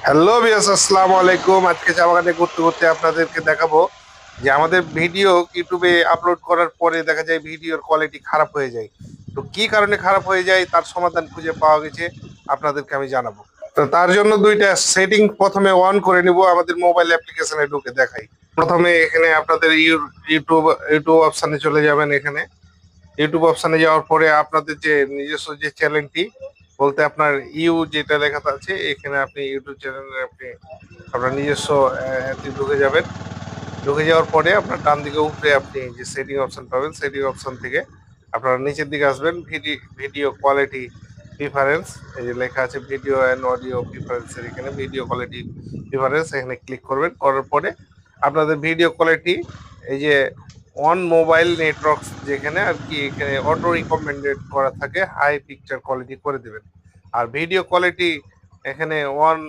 Hello viewers, আসসালামু আলাইকুম। আজকে চা বাগানে ঘুরতে ঘুরতে আপনাদেরকে দেখাবো যে আমাদের ভিডিও ইউটিউবে আপলোড করার পরে দেখা যায় ভিডিওর কোয়ালিটি খারাপ হয়ে যায়। তো কি কারণে খারাপ হয়ে যায় তার সমাধান খুঁজে পাওয়া গেছে, আপনাদেরকে আমি জানাবো। তো তার জন্য দুইটা সেটিং প্রথমে অন করে নিব। আমাদের মোবাইল অ্যাপ্লিকেশনে ঢুকে দেখাই। প্রথমে এখানে আপনাদের ইউটিউব ইউটিউব অপশনে চলে যাবেন। এখানে ইউটিউব অপশনে যাওয়ার পরে আপনাদের যে নিজস্ব যে চ্যানেলটি বলতে আপনার যেটা লেখা আছে, এখানে আপনি ইউটিউব চ্যানেলে আপনি আপনার নিজস্ব অ্যাপটি ঢুকে যাবেন। ঢুকে যাওয়ার পরে আপনার ডান দিকে উপরে আপনি যে সেটিং অপশন পাবেন, সেটিং অপশন থেকে আপনারা নিচের দিকে আসবেন। ভিডিও কোয়ালিটি প্রিফারেন্স, এই যে লেখা আছে ভিডিও অ্যান্ড অডিও প্রিফারেন্সের, এখানে ভিডিও কোয়ালিটি প্রিফারেন্স এখানে ক্লিক করবেন। করার পরে আপনাদের ভিডিও কোয়ালিটি এই যে অন মোবাইল নেটওয়ার্ক যেখানে আর কি এখানে অটো রিকমেন্ডেড করা থাকে হাই পিকচার কোয়ালিটি করে দেবেন। আর ভিডিও কোয়ালিটি এখানে অন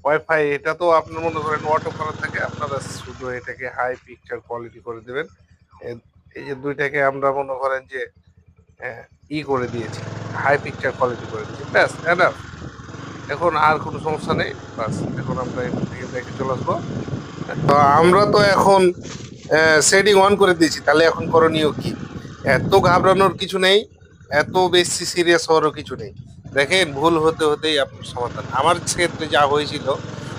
ওয়াইফাই এটা তো আপনার মনে করেন অটো করা থাকে, আপনারা শুধু এটাকে হাই পিকচার কোয়ালিটি করে দেবেন। এই যে দুইটাকে আমরা মনে করেন যে আহ, করে দিয়েছি, হাই পিকচার কোয়ালিটি করে দিয়েছি, ব্যাস এনাফ। এখন আর কোনো সমস্যা নেই। বাস এখন আমরা এখান থেকে দেখে চলে আসবো। তো আমরা তো এখন সেটিং অন করে দিয়েছি, তাহলে এখন করণীয় কি? এত ঘাবড়ানোর কিছু নেই, এত বেশি সিরিয়াস হওয়ারও কিছু নেই। দেখেন, ভুল হতে হতেই আপনার সমাধান। আমার ক্ষেত্রে যা হয়েছিল,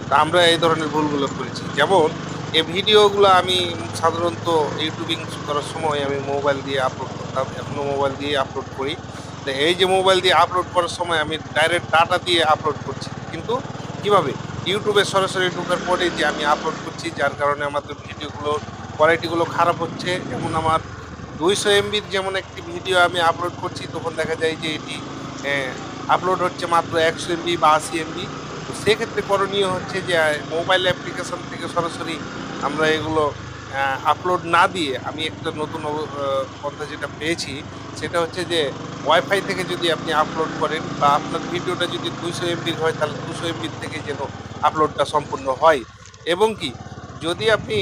তা আমরা এই ধরনের ভুলগুলো করেছি। যেমন এই ভিডিওগুলো আমি সাধারণত ইউটিউবিং করার সময় আমি মোবাইল দিয়ে আপলোড করতাম, এখনো মোবাইল দিয়ে আপলোড করি। তো এই যে মোবাইল দিয়ে আপলোড করার সময় আমি ডাইরেক্ট ডাটা দিয়ে আপলোড করছি, কিন্তু কিভাবে ইউটিউবে সরাসরি ঢোকার পরে যে আমি আপলোড করছি, যার কারণে আমাদের ভিডিওগুলোর কোয়ালিটিগুলো খারাপ হচ্ছে। যেমন আমার 200 MBর যেমন একটি ভিডিও আমি আপলোড করছি, তখন দেখা যায় যে এটি আপলোড হচ্ছে মাত্র 100 MB বা 80 MB। তো সেক্ষেত্রে করণীয় হচ্ছে যে মোবাইল অ্যাপ্লিকেশন থেকে সরাসরি আমরা এগুলো আপলোড না দিয়ে আমি একটা নতুন পন্থা যেটা পেয়েছি, সেটা হচ্ছে যে ওয়াইফাই থেকে যদি আপনি আপলোড করেন বা আপনার ভিডিওটা যদি 200 MBর হয়, তাহলে 200 MBর থেকে যেন আপলোডটা সম্পূর্ণ হয়। এবং কি, যদি আপনি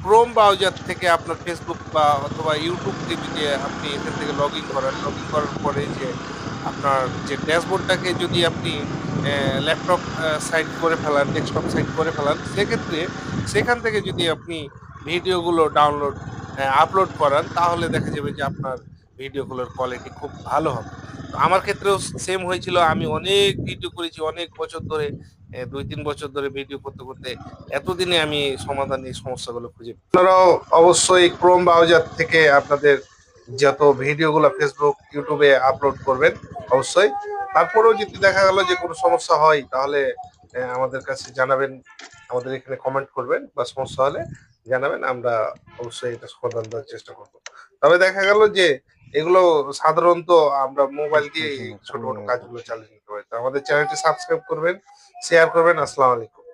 ক্রোম ব্রাউজার থেকে আপনার ফেসবুক বা অথবা ইউটিউবকে যদি আপনি এখান থেকে লগ ইন করেন, লগ ইন করার পরে যে আপনার যে ড্যাশবোর্ডটাকে যদি আপনি ল্যাপটপ সাইড করে ফেলান, ডেস্কটপ সাইড করে ফেলান, সেক্ষেত্রে সেখান থেকে যদি আপনি ভিডিওগুলো ডাউনলোড আপলোড করান, তাহলে দেখা যাবে যে আপনার ভিডিওগুলোর কোয়ালিটি খুব ভালো হবে। তো আমার ক্ষেত্রেও সেম হয়েছিল। আমি অনেক ভিডিও করেছি অনেক বছর ধরে, 2-3 বছর ধরে ভিডিও করতে করতে এতদিনে আমি সমাধান এই সমস্যাগুলো খুঁজে পেয়েছি। আপনারাও অবশ্যই ক্রোম ব্রাউজার থেকে আপনাদের যত ভিডিওগুলো ফেসবুক ইউটিউবে আপলোড করবেন অবশ্যই। তারপরেও যদি দেখা গেল যে কোনো সমস্যা হয়, তাহলে আমাদের কাছে জানাবেন, আমাদের এখানে কমেন্ট করবেন বা সমস্যা হলে জানাবেন, আমরা অবশ্যই এটা সমাধান দেওয়ার চেষ্টা করব। তবে দেখা গেল যে এগুলো সাধারণত আমরা মোবাইল দিয়ে এই ছোট ছোট কাজগুলো চালিয়ে নিতে পারি। তো আমাদের চ্যানেলটি সাবস্ক্রাইব করবেন, শেয়ার করবেন। আসসালামু আলাইকুম।